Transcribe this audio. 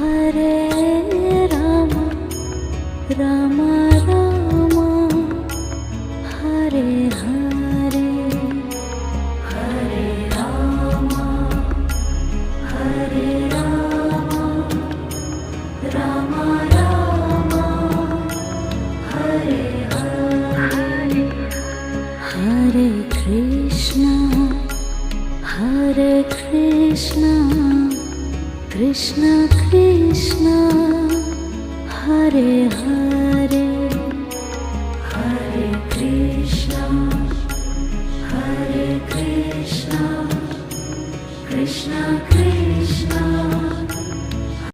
Hare Rama, Rama Rama, Hare Hare, Hare Rama, Hare Rama, Rama Rama, Hare Hare, Hare Krishna, Hare Krishna, Krishna Krishna, Hare Hare, Hare Krishna, Hare Krishna, Krishna Krishna,